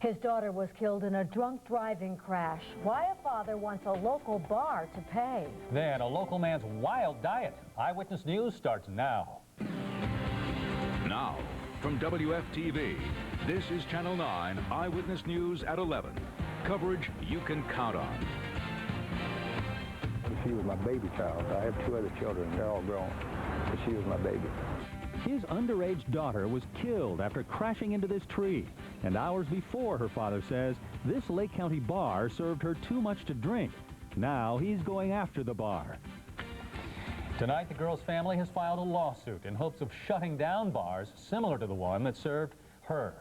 His daughter was killed in a drunk driving crash. Why a father wants a local bar to pay. Then a local man's wild diet. Eyewitness News starts now. Now, from WFTV, this is Channel 9 Eyewitness News at 11. Coverage you can count on. She was my baby child. I have 2 other children. They're all grown. But she was my baby. His underage daughter was killed after crashing into this tree. And hours before, her father says, this Lake County bar served her too much to drink. Now he's going after the bar. Tonight, the girl's family has filed a lawsuit in hopes of shutting down bars similar to the one that served her.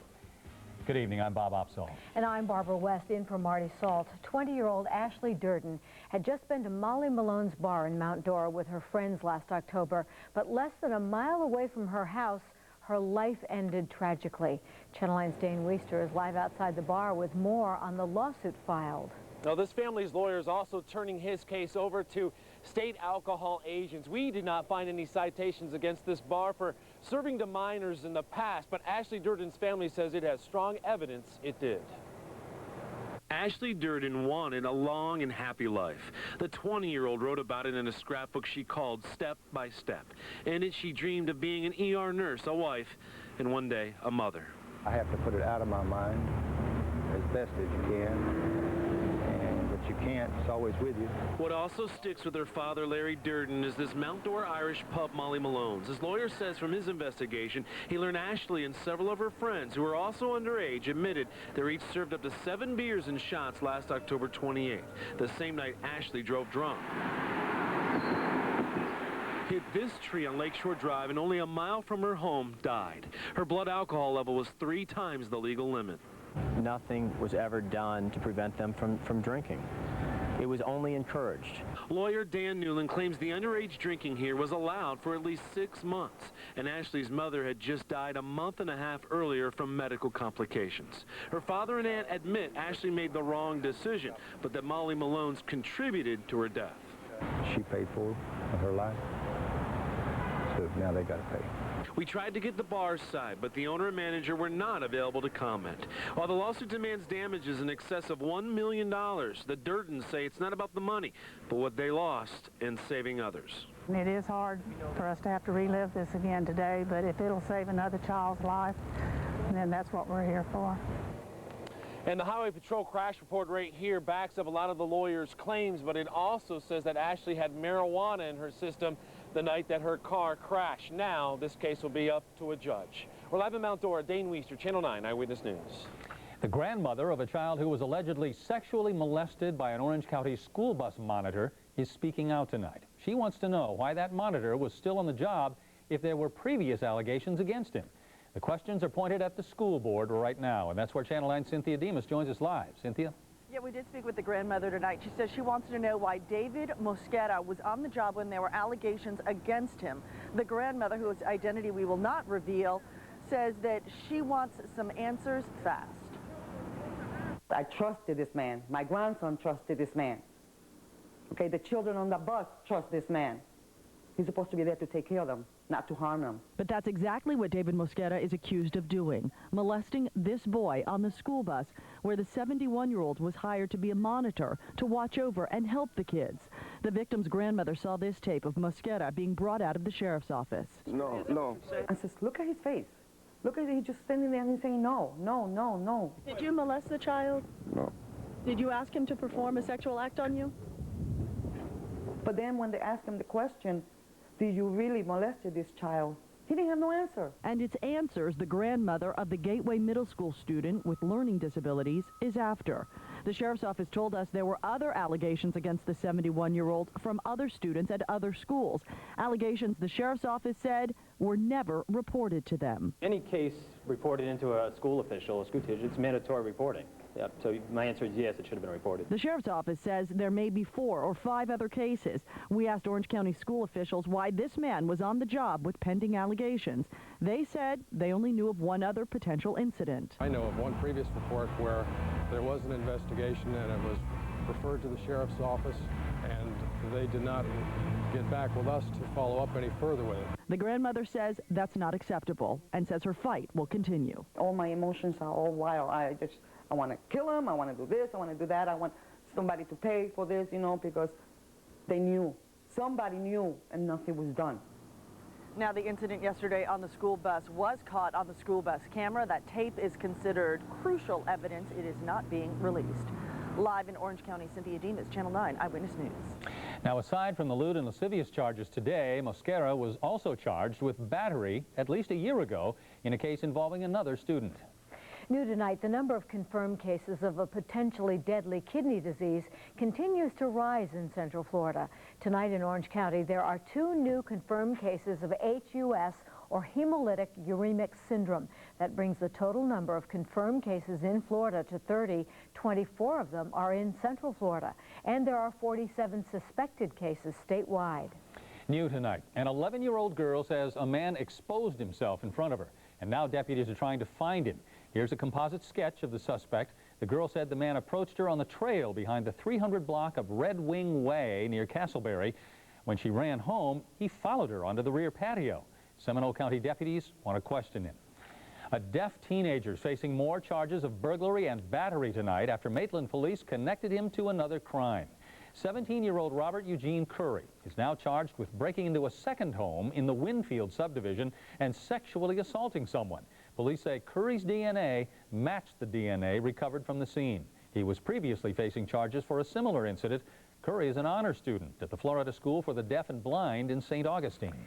Good evening, I'm Bob Opsahl. And I'm Barbara West, in for Marty Salt. 20-year-old Ashley Durden had just been to Molly Malone's bar in Mount Dora with her friends last October, but less than a mile away from her house, her life ended tragically. Channel 9's Dane Weister is live outside the bar with more on the lawsuit filed. Now, this family's lawyer is also turning his case over to state alcohol agents. We did not find any citations against this bar for serving to minors in the past, but Ashley Durden's family says it has strong evidence it did. Ashley Durden wanted a long and happy life. The 20-year-old wrote about it in a scrapbook she called Step by Step. In it, she dreamed of being an ER nurse, a wife, and one day, a mother. I have to put it out of my mind as best as you can. But you can't. It's always with you. What also sticks with her father, Larry Durden, is this Mount Dora Irish pub, Molly Malone's. His lawyer says from his investigation, he learned Ashley and several of her friends, who were also underage, admitted they were each served up to 7 beers and shots last October 28th, the same night Ashley drove drunk. Hit this tree on Lakeshore Drive and only a mile from her home died. Her blood alcohol level was 3 times the legal limit. Nothing was ever done to prevent them from drinking. It was only encouraged. Lawyer Dan Newland claims the underage drinking here was allowed for at least 6 months, and Ashley's mother had just died a month and a half earlier from medical complications. Her father and aunt admit Ashley made the wrong decision, but that Molly Malone's contributed to her death. She paid for it with her life, so now they got to pay. We tried to get the bar's side, but the owner and manager were not available to comment. While the lawsuit demands damages in excess of $1 million, the Durdens say it's not about the money, but what they lost in saving others. It is hard for us to have to relive this again today, but if it'll save another child's life, then that's what we're here for. And the Highway Patrol crash report right here backs up a lot of the lawyer's claims, but it also says that Ashley had marijuana in her system the night that her car crashed. Now, this case will be up to a judge. We're live in Mount Dora. Dane Weister, Channel 9 Eyewitness News. The grandmother of a child who was allegedly sexually molested by an Orange County school bus monitor is speaking out tonight. She wants to know why that monitor was still on the job if there were previous allegations against him. The questions are pointed at the school board right now, and that's where Channel 9's Cynthia Demas joins us live. Cynthia? Yeah, we did speak with the grandmother tonight. She says she wants to know why David Mosqueda was on the job when there were allegations against him. The grandmother, whose identity we will not reveal, says that she wants some answers fast. I trusted this man. My grandson trusted this man. Okay, the children on the bus trust this man. He's supposed to be there to take care of them, not to harm them. But that's exactly what David Mosqueda is accused of doing, molesting this boy on the school bus, where the 71-year-old was hired to be a monitor, to watch over and help the kids. The victim's grandmother saw this tape of Mosqueda being brought out of the sheriff's office. No. I says, look at his face. Look at it, he's just standing there and he's saying no. Did you molest the child? No. Did you ask him to perform a sexual act on you? But then when they asked him the question, did you really molest this child? He didn't have no answer. And it's answers the grandmother of the Gateway Middle School student with learning disabilities is after. The sheriff's office told us there were other allegations against the 71-year-old from other students at other schools. Allegations the sheriff's office said were never reported to them. Any case reported into a school official, a school teacher, it's mandatory reporting. Yep. So my answer is yes, it should have been reported. The sheriff's office says there may be 4 or 5 other cases. We asked Orange County school officials why this man was on the job with pending allegations. They said they only knew of one other potential incident. I know of one previous report where there was an investigation and it was referred to the sheriff's office, and they did not get back with us to follow up any further with it. The grandmother says that's not acceptable and says her fight will continue. All my emotions are all wild. I want to kill him. I want to do this. I want to do that. I want somebody to pay for this, you know, because they knew. Somebody knew, and nothing was done. Now, the incident yesterday on the school bus was caught on the school bus camera. That tape is considered crucial evidence. It is not being released. Live in Orange County, Cynthia Demas, Channel 9 Eyewitness News. Now, aside from the lewd and lascivious charges today, Mosquera was also charged with battery at least a year ago in a case involving another student. New tonight, the number of confirmed cases of a potentially deadly kidney disease continues to rise in Central Florida. Tonight in Orange County, there are 2 new confirmed cases of HUS, or hemolytic uremic syndrome. That brings the total number of confirmed cases in Florida to 30. 24 of them are in Central Florida, and there are 47 suspected cases statewide. New tonight, an 11-year-old girl says a man exposed himself in front of her, and now deputies are trying to find him. Here's a composite sketch of the suspect. The girl said the man approached her on the trail behind the 300 block of Red Wing Way near Castleberry. When she ran home, he followed her onto the rear patio. Seminole County deputies want to question him. A deaf teenager is facing more charges of burglary and battery tonight after Maitland police connected him to another crime. 17-year-old Robert Eugene Curry is now charged with breaking into a second home in the Winfield subdivision and sexually assaulting someone. Police say Curry's DNA matched the DNA recovered from the scene. He was previously facing charges for a similar incident. Curry is an honor student at the Florida School for the Deaf and Blind in St. Augustine.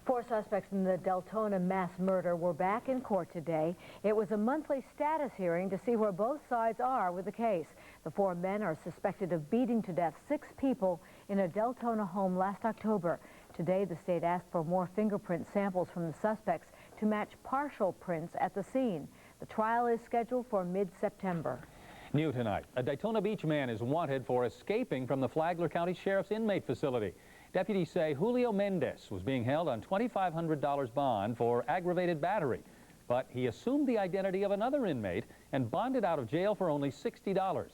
4 suspects in the Deltona mass murder were back in court today. It was a monthly status hearing to see where both sides are with the case. The 4 men are suspected of beating to death 6 people in a Deltona home last October. Today, the state asked for more fingerprint samples from the suspects to match partial prints at the scene. The trial is scheduled for mid-September. New tonight, a Daytona Beach man is wanted for escaping from the Flagler County Sheriff's inmate facility. Deputies say Julio Mendez was being held on $2,500 bond for aggravated battery, but he assumed the identity of another inmate and bonded out of jail for only $60.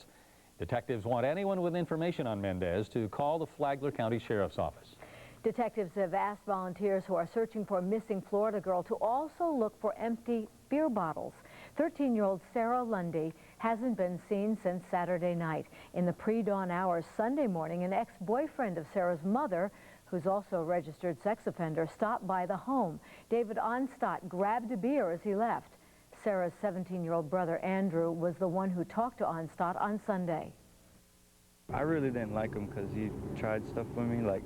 Detectives want anyone with information on Mendez to call the Flagler County Sheriff's Office. Detectives have asked volunteers who are searching for a missing Florida girl to also look for empty beer bottles. 13-year-old Sarah Lundy hasn't been seen since Saturday night. In the pre-dawn hours Sunday morning, an ex-boyfriend of Sarah's mother, who's also a registered sex offender, stopped by the home. David Onstott grabbed a beer as he left. Sarah's 17-year-old brother, Andrew, was the one who talked to Onstott on Sunday. I really didn't like him because he tried stuff with me, like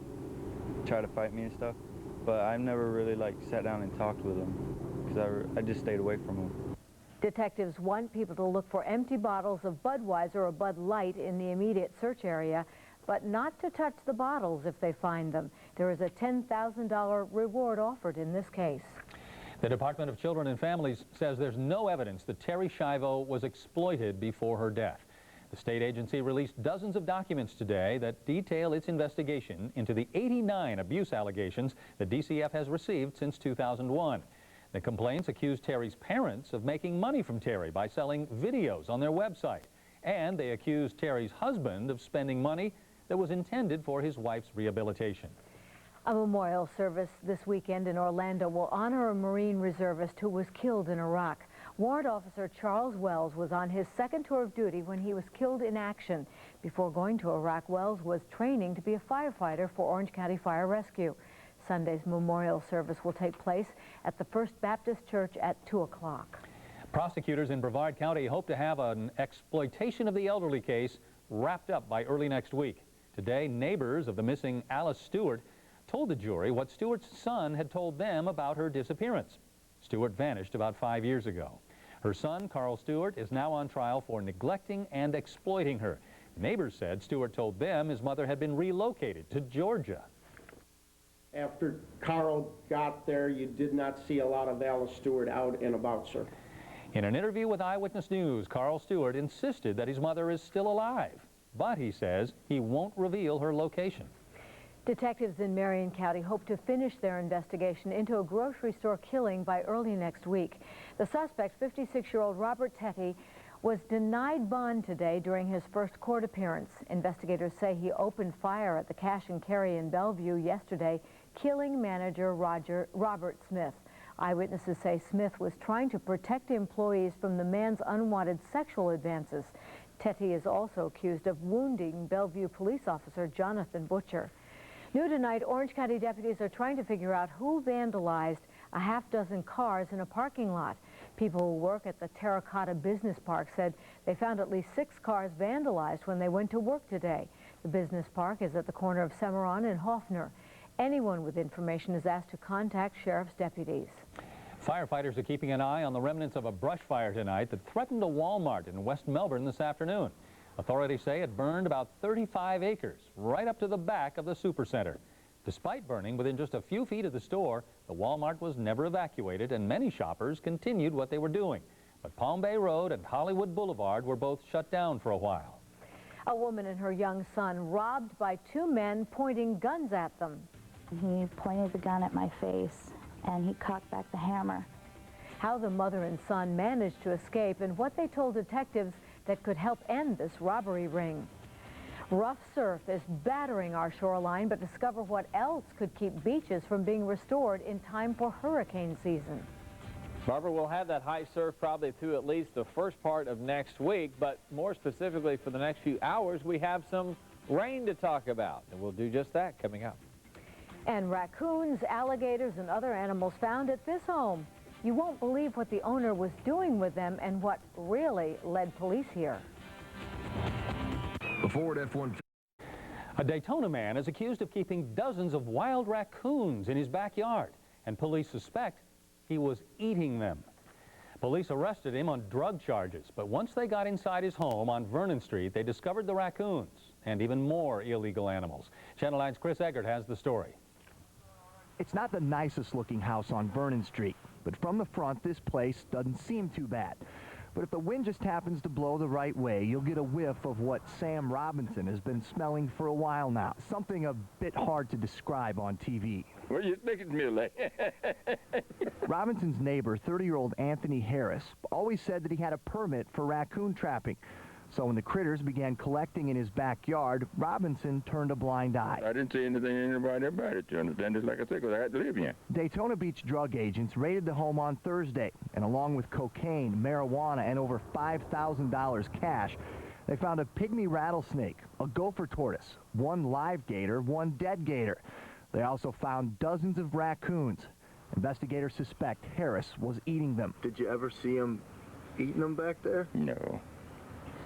try to fight me and stuff, but I've never really sat down and talked with him because I just stayed away from him. Detectives want people to look for empty bottles of Budweiser or Bud Light in the immediate search area, but not to touch the bottles if they find them. There is a $10,000 reward offered in this case. The Department of Children and Families says there's no evidence that Terry Schiavo was exploited before her death. The state agency released dozens of documents today that detail its investigation into the 89 abuse allegations the DCF has received since 2001. The complaints accuse Terry's parents of making money from Terry by selling videos on their website. And they accuse Terry's husband of spending money that was intended for his wife's rehabilitation. A memorial service this weekend in Orlando will honor a Marine reservist who was killed in Iraq. Warrant Officer Charles Wells was on his second tour of duty when he was killed in action. Before going to Iraq, Wells was training to be a firefighter for Orange County Fire Rescue. Sunday's memorial service will take place at the First Baptist Church at 2 o'clock. Prosecutors in Brevard County hope to have an exploitation of the elderly case wrapped up by early next week. Today, neighbors of the missing Alice Stewart told the jury what Stewart's son had told them about her disappearance. Stewart vanished about 5 years ago. Her son, Carl Stewart, is now on trial for neglecting and exploiting her. Neighbors said Stewart told them his mother had been relocated to Georgia. After Carl got there, you did not see a lot of Alice Stewart out and about, sir. In an interview with Eyewitness News, Carl Stewart insisted that his mother is still alive, but he says he won't reveal her location. Detectives in Marion County hope to finish their investigation into a grocery store killing by early next week. The suspect, 56-year-old Robert Tetty, was denied bond today during his first court appearance. Investigators say he opened fire at the Cash and Carry in Bellevue yesterday, killing manager Robert Smith. Eyewitnesses say Smith was trying to protect employees from the man's unwanted sexual advances. Tetty is also accused of wounding Bellevue police officer Jonathan Butcher. New tonight, Orange County deputies are trying to figure out who vandalized a half-dozen cars in a parking lot. People who work at the Terracotta Business Park said they found at least 6 cars vandalized when they went to work today. The business park is at the corner of Cimarron and Hoffner. Anyone with information is asked to contact sheriff's deputies. Firefighters are keeping an eye on the remnants of a brush fire tonight that threatened a Walmart in West Melbourne this afternoon. Authorities say it burned about 35 acres, right up to the back of the supercenter. Despite burning within just a few feet of the store, the Walmart was never evacuated and many shoppers continued what they were doing. But Palm Bay Road and Hollywood Boulevard were both shut down for a while. A woman and her young son robbed by 2 men pointing guns at them. He pointed the gun at my face and he cocked back the hammer. How the mother and son managed to escape and what they told detectives that could help end this robbery ring. Rough surf is battering our shoreline, but discover what else could keep beaches from being restored in time for hurricane season. Barbara, we'll have that high surf probably through at least the first part of next week, but more specifically for the next few hours, we have some rain to talk about, and we'll do just that coming up. And raccoons, alligators, and other animals found at this home. You won't believe what the owner was doing with them and what really led police here. The Ford F-150. A Daytona man is accused of keeping dozens of wild raccoons in his backyard, and police suspect he was eating them. Police arrested him on drug charges, but once they got inside his home on Vernon Street, they discovered the raccoons and even more illegal animals. Channel 9's Chris Eggert has the story. It's not the nicest looking house on Vernon Street, but from the front, this place doesn't seem too bad. But if the wind just happens to blow the right way, you'll get a whiff of what Sam Robinson has been smelling for a while now. Something a bit hard to describe on TV. What do you think it's me like? Robinson's neighbor, 30-year-old Anthony Harris, always said that he had a permit for raccoon trapping. So when the critters began collecting in his backyard, Robinson turned a blind eye. I didn't say anything to anybody about it, you understand? Just like I said, because I had to live here. Daytona Beach drug agents raided the home on Thursday, and along with cocaine, marijuana, and over $5,000 cash, they found a pygmy rattlesnake, a gopher tortoise, 1 live gator, 1 dead gator. They also found dozens of raccoons. Investigators suspect Harris was eating them. Did you ever see him eating them back there? No.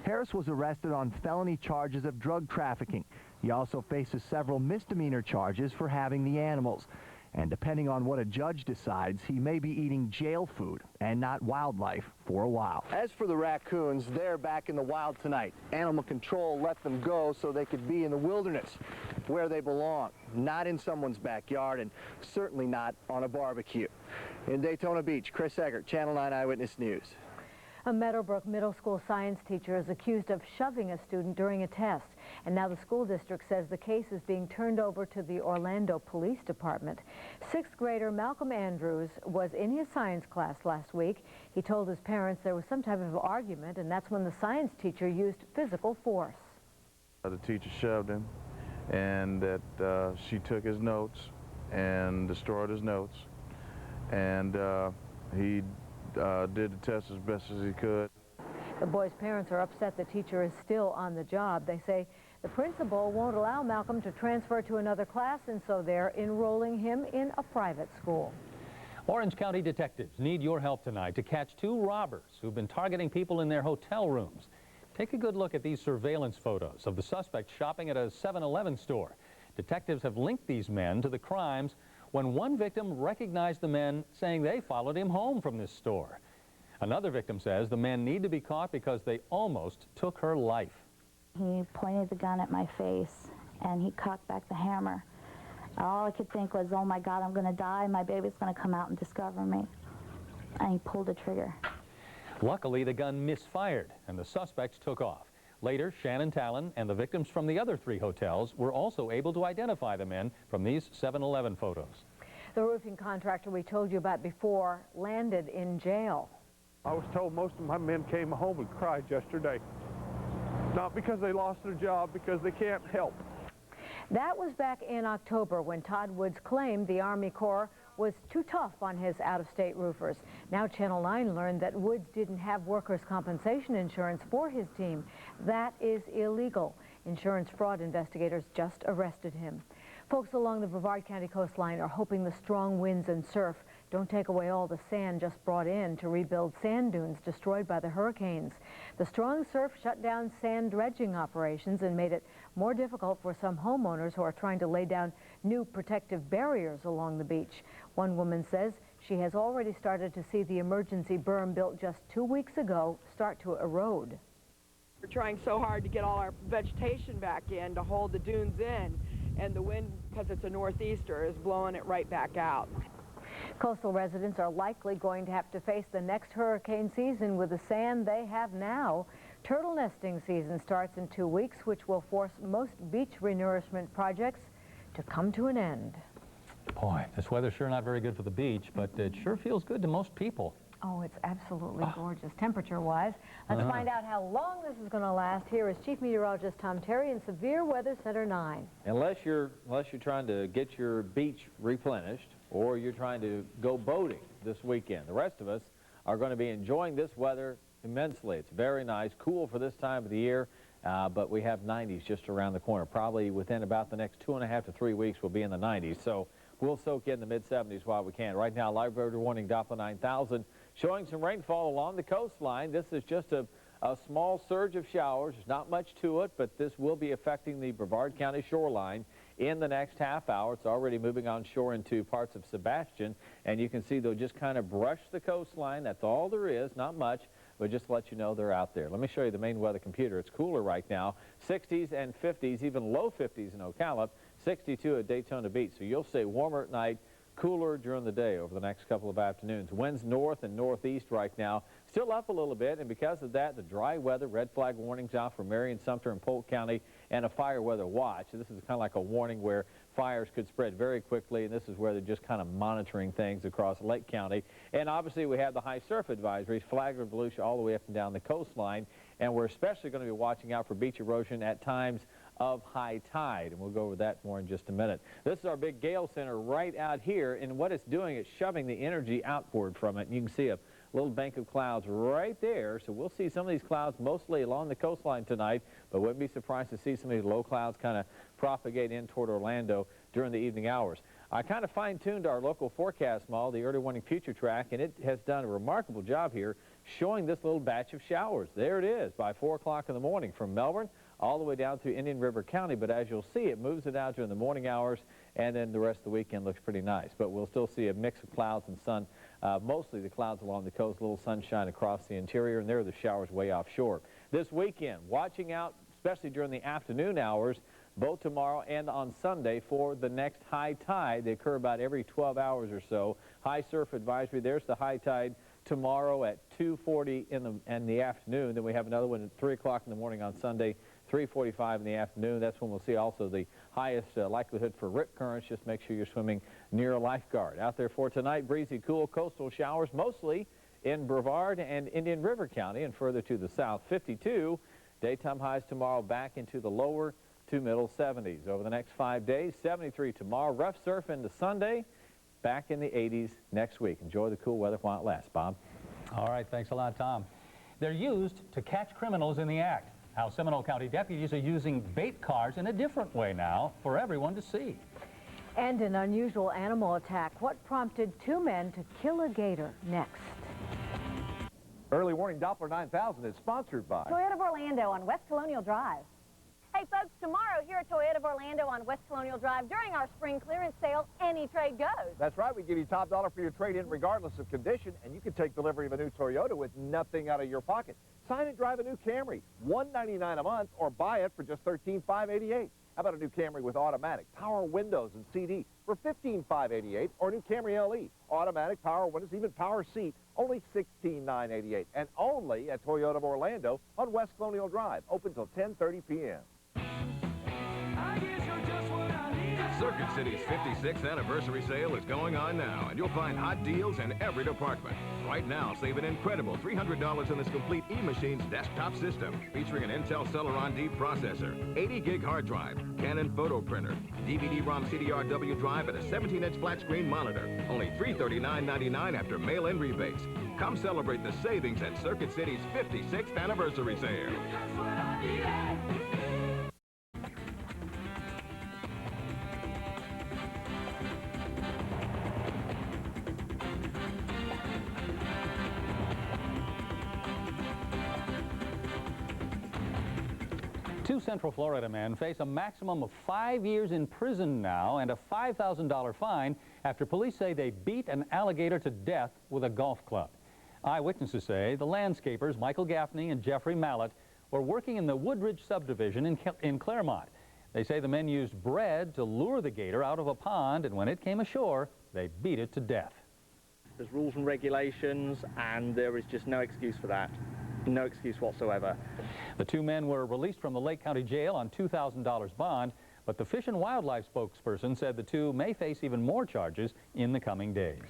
Harris was arrested on felony charges of drug trafficking. He also faces several misdemeanor charges for having the animals. And depending on what a judge decides, he may be eating jail food and not wildlife for a while. As for the raccoons, they're back in the wild tonight. Animal control let them go so they could be in the wilderness, where they belong, not in someone's backyard and certainly not on a barbecue. In Daytona Beach, Chris Eggert, Channel 9 Eyewitness News. A Meadowbrook Middle School science teacher is accused of shoving a student during a test, and now the school district says the case is being turned over to the Orlando Police Department. 6th grader Malcolm Andrews was in his science class last week. He told his parents there was some type of argument, and that's when the science teacher used physical force. The teacher shoved him, and that she took his notes and destroyed his notes, and he did the test as best as he could. The boy's parents are upset the teacher is still on the job. They say the principal won't allow Malcolm to transfer to another class, and so they're enrolling him in a private school. Orange County detectives need your help tonight to catch 2 robbers who've been targeting people in their hotel rooms. Take a good look at these surveillance photos of the suspect shopping at a 7-Eleven store. Detectives have linked these men to the crimes when one victim recognized the men, saying they followed him home from this store. Another victim says the men need to be caught because they almost took her life. He pointed the gun at my face and he cocked back the hammer. All I could think was, oh my God, I'm going to die. My baby's going to come out and discover me. And he pulled the trigger. Luckily, the gun misfired and the suspects took off. Later, Shannon Talon and the victims from the other 3 hotels were also able to identify the men from these 7-Eleven photos. The roofing contractor we told you about before landed in jail. I was told most of my men came home and cried yesterday. Not because they lost their job, because they can't help. That was back in October when Todd Woods claimed the Army Corps was too tough on his out-of-state roofers. Now Channel 9 learned that Woods didn't have workers' compensation insurance for his team. That is illegal. Insurance fraud investigators just arrested him. Folks along the Brevard County coastline are hoping the strong winds and surf don't take away all the sand just brought in to rebuild sand dunes destroyed by the hurricanes. The strong surf shut down sand dredging operations and made it more difficult for some homeowners who are trying to lay down new protective barriers along the beach. One woman says she has already started to see the emergency berm built just 2 weeks ago start to erode. We're trying so hard to get all our vegetation back in to hold the dunes in, and the wind, because it's a northeaster, is blowing it right back out. Coastal residents are likely going to have to face the next hurricane season with the sand they have now. Turtle nesting season starts in 2 weeks, which will force most beach renourishment projects to come to an end. Boy, this weather's sure not very good for the beach, but it sure feels good to most people. Oh, it's absolutely gorgeous temperature-wise. Let's find out how long this is going to last. Here is Chief Meteorologist Tom Terry in Severe Weather Center 9. Unless you're trying to get your beach replenished or you're trying to go boating this weekend. The rest of us are going to be enjoying this weather immensely. It's very nice, cool for this time of the year, but we have 90s just around the corner. Probably within about the next 2.5 to 3 weeks we'll be in the 90s. So we'll soak in the mid-70s while we can. Right now, live weather warning Doppler 9000 showing some rainfall along the coastline. This is just a small surge of showers. There's not much to it, but this will be affecting the Brevard County shoreline in the next half hour. It's already moving on shore into parts of Sebastian, and you can see they'll just kind of brush the coastline. That's all there is, not much, but just to let you know they're out there. Let me show you the main weather computer. It's cooler right now, 60s and 50s, even low 50s in Ocala, 62 at Daytona Beach. So you'll stay warmer at night, cooler during the day over the next couple of afternoons. Winds north and northeast right now, still up a little bit, and because of that, the dry weather, red flag warnings out for Marion, Sumter, and Polk County, and a fire weather watch. So this is kind of like a warning where fires could spread very quickly, and this is where they're just kind of monitoring things across Lake County. And obviously we have the high surf advisories, Flagler, Volusia, all the way up and down the coastline, and we're especially going to be watching out for beach erosion at times of high tide, and we'll go over that more in just a minute. This is our big gale center right out here, and what it's doing is shoving the energy outward from it. And you can see a little bank of clouds right there, so we'll see some of these clouds mostly along the coastline tonight, but wouldn't be surprised to see some of these low clouds kind of propagate in toward Orlando during the evening hours. I kind of fine-tuned our local forecast model, the early warning future track, and it has done a remarkable job here showing this little batch of showers. There it is by 4 o'clock in the morning from Melbourne all the way down through Indian River County, but as you'll see, it moves it out during the morning hours, and then the rest of the weekend looks pretty nice. But we'll still see a mix of clouds and sun, mostly the clouds along the coast, a little sunshine across the interior, and there are the showers way offshore. This weekend, watching out, especially during the afternoon hours, both tomorrow and on Sunday for the next high tide. They occur about every 12 hours or so. High surf advisory, there's the high tide tomorrow at 2:40 in the afternoon. Then we have another one at 3 o'clock in the morning on Sunday, 3:45 in the afternoon. That's when we'll see also the highest likelihood for rip currents. Just make sure you're swimming near a lifeguard. Out there for tonight, breezy, cool coastal showers, mostly in Brevard and Indian River County and further to the south. 52 daytime highs tomorrow, back into the lower to middle 70s. Over the next 5 days, 73 tomorrow, rough surf into Sunday, back in the 80s next week. Enjoy the cool weather while it lasts. Bob? All right, thanks a lot, Tom. They're used to catch criminals in the act. How Seminole County deputies are using bait cars in a different way now for everyone to see. And an unusual animal attack. What prompted 2 men to kill a gator? Next. Early warning Doppler 9000 is sponsored by Toyota of Orlando on West Colonial Drive. Hey folks, tomorrow here at Toyota of Orlando on West Colonial Drive during our spring clearance sale, any trade goes. That's right, we give you top dollar for your trade-in regardless of condition, and you can take delivery of a new Toyota with nothing out of your pocket. Sign and drive a new Camry, $199 a month, or buy it for just $13,588. How about a new Camry with automatic, power windows and CD for $15,588, or a new Camry LE, automatic, power windows, even power seat, only $16,988, and only at Toyota of Orlando on West Colonial Drive, open till 10:30 p.m. I guess you're just what I need. Circuit City's 56th anniversary sale is going on now, and you'll find hot deals in every department. Right now, save an incredible $300 on this complete E-Machines desktop system, featuring an Intel Celeron D processor, 80-gig hard drive, Canon photo printer, DVD-ROM CDR-W drive, and a 17-inch flat-screen monitor. Only $339.99 after mail-in rebates. Come celebrate the savings at Circuit City's 56th anniversary sale. Two Central Florida men face a maximum of 5 years in prison now and a $5,000 fine after police say they beat an alligator to death with a golf club. Eyewitnesses say the landscapers Michael Gaffney and Jeffrey Mallett were working in the Woodridge subdivision in Claremont. They say the men used bread to lure the gator out of a pond, and when it came ashore, they beat it to death. There's rules and regulations, and there is just no excuse for that. No excuse whatsoever. The two men were released from the Lake County Jail on $2,000 bond, but the Fish and Wildlife spokesperson said the two may face even more charges in the coming days.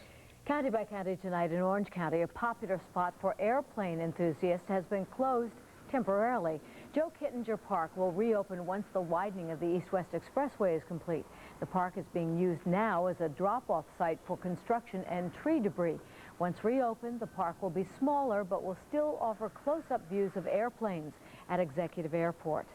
County by county tonight in Orange County, a popular spot for airplane enthusiasts has been closed temporarily. Joe Kittinger Park will reopen once the widening of the East-West Expressway is complete. The park is being used now as a drop-off site for construction and tree debris. Once reopened, the park will be smaller but will still offer close-up views of airplanes at Executive Airport.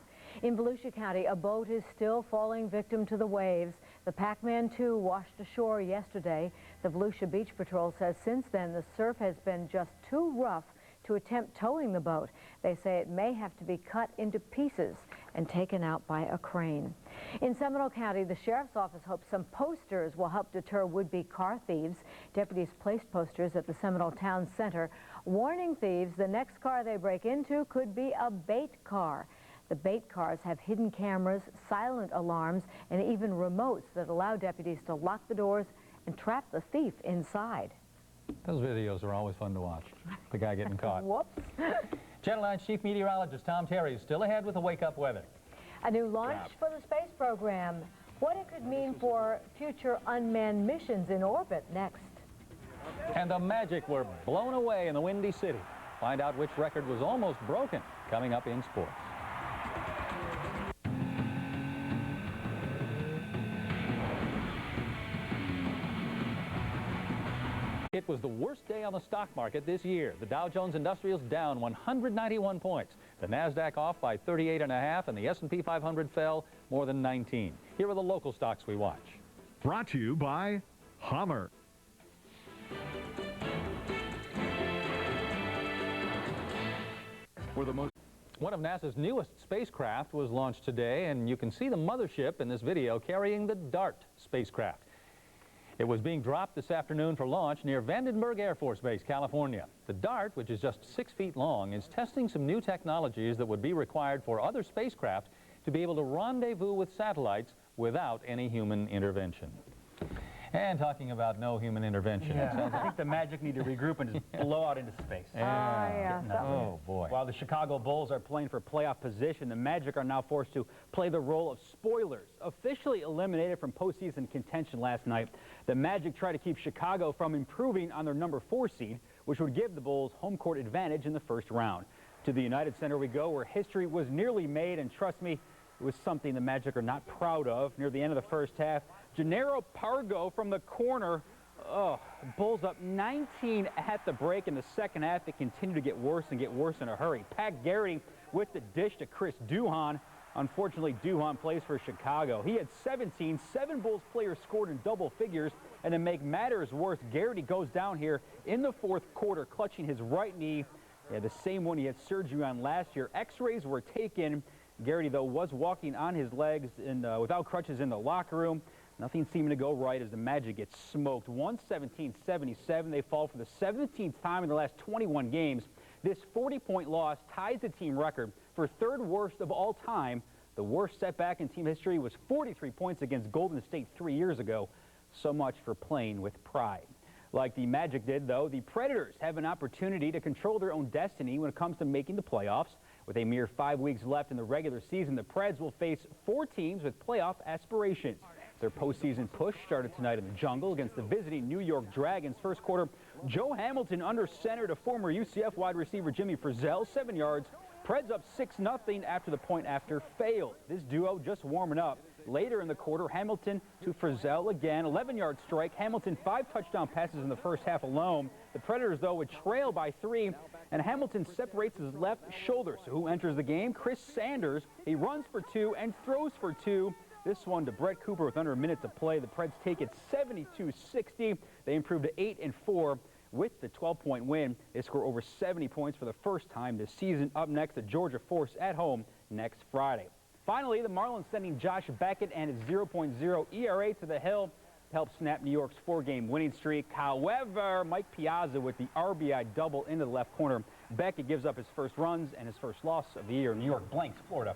In Volusia County, a boat is still falling victim to the waves. The Pac-Man 2 washed ashore yesterday. The Volusia Beach Patrol says since then the surf has been just too rough to attempt towing the boat. They say it may have to be cut into pieces and taken out by a crane. In Seminole County, the Sheriff's Office hopes some posters will help deter would-be car thieves. Deputies placed posters at the Seminole Town Center warning thieves the next car they break into could be a bait car. The bait cars have hidden cameras, silent alarms, and even remotes that allow deputies to lock the doors and trap the thief inside. Those videos are always fun to watch. The guy getting caught. Whoops. Channel 9's Chief Meteorologist Tom Terry is still ahead with the wake-up weather. A new launch for the space program. What it could mean for future unmanned missions in orbit next. And the Magic were blown away in the Windy City. Find out which record was almost broken coming up in sports. It was the worst day on the stock market this year. The Dow Jones Industrials down 191 points. The NASDAQ off by 38.5, and the S&P 500 fell more than 19. Here are the local stocks we watch. Brought to you by Hummer. One of NASA's newest spacecraft was launched today, and you can see the mothership in this video carrying the DART spacecraft. It was being dropped this afternoon for launch near Vandenberg Air Force Base, California. The DART, which is just 6 feet long, is testing some new technologies that would be required for other spacecraft to be able to rendezvous with satellites without any human intervention. And talking about no human intervention. Yeah. I think the Magic need to regroup and just blow out into space. Oh, boy. While the Chicago Bulls are playing for playoff position, the Magic are now forced to play the role of spoilers. Officially eliminated from postseason contention last night, the Magic try to keep Chicago from improving on their number 4 seed, which would give the Bulls home court advantage in the first round. To the United Center we go, where history was nearly made, and trust me, it was something the Magic are not proud of. Near the end of the first half, Gennaro Pargo from the corner. Bulls up 19 at the break. In the second half, it continued to get worse and get worse in a hurry. Pat Garrity with the dish to Chris Duhon. Unfortunately, Duhon plays for Chicago. He had 17. 7 Bulls players scored in double figures. And to make matters worse, Garrity goes down here in the fourth quarter, clutching his right knee. Yeah, the same one he had surgery on last year. X-rays were taken. Garrity, though, was walking on his legs without crutches in the locker room. Nothing seeming to go right as the Magic gets smoked. 117-77. They fall for the 17th time in the last 21 games. This 40-point loss ties the team record for third worst of all time. The worst setback in team history was 43 points against Golden State 3 years ago. So much for playing with pride. Like the Magic did, though, the Predators have an opportunity to control their own destiny when it comes to making the playoffs. With a mere 5 weeks left in the regular season, the Preds will face 4 teams with playoff aspirations. Their postseason push started tonight in the Jungle against the visiting New York Dragons. First quarter, Joe Hamilton under center to former UCF wide receiver Jimmy Frizzell, 7 yards. Preds up 6-0 after the point after failed. This duo just warming up. Later in the quarter, Hamilton to Frizzell again, 11-yard strike. Hamilton 5 touchdown passes in the first half alone. The Predators, though, would trail by 3, and Hamilton separates his left shoulder. So who enters the game? Chris Sanders. He runs for 2 and throws for 2. This one to Brett Cooper with under a minute to play. The Preds take it 72-60. They improve to 8-4 with the 12-point win. They score over 70 points for the first time this season. Up next, the Georgia Force at home next Friday. Finally, the Marlins sending Josh Beckett and his 0.0 ERA to the hill to help snap New York's 4-game winning streak. However, Mike Piazza with the RBI double into the left corner. Beckett gives up his first runs and his first loss of the year. New York blanks Florida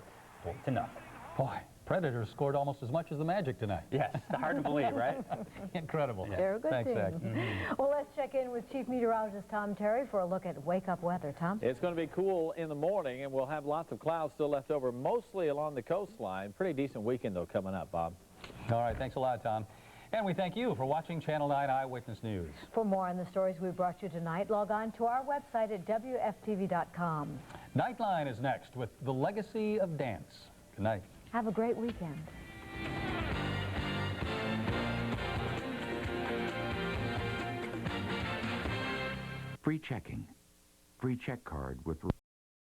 4-0. Boy, Predators scored almost as much as the Magic tonight. Yes, hard to believe, right? Incredible. Yeah. They're a good Thanks, team. Zach. Well, let's check in with Chief Meteorologist Tom Terry for a look at wake-up weather. Tom? It's going to be cool in the morning, and we'll have lots of clouds still left over, mostly along the coastline. Pretty decent weekend, though, coming up, Bob. All right, thanks a lot, Tom. And we thank you for watching Channel 9 Eyewitness News. For more on the stories we brought you tonight, log on to our website at WFTV.com. Nightline is next with The Legacy of Dance. Good night. Have a great weekend. Free checking. Free check card with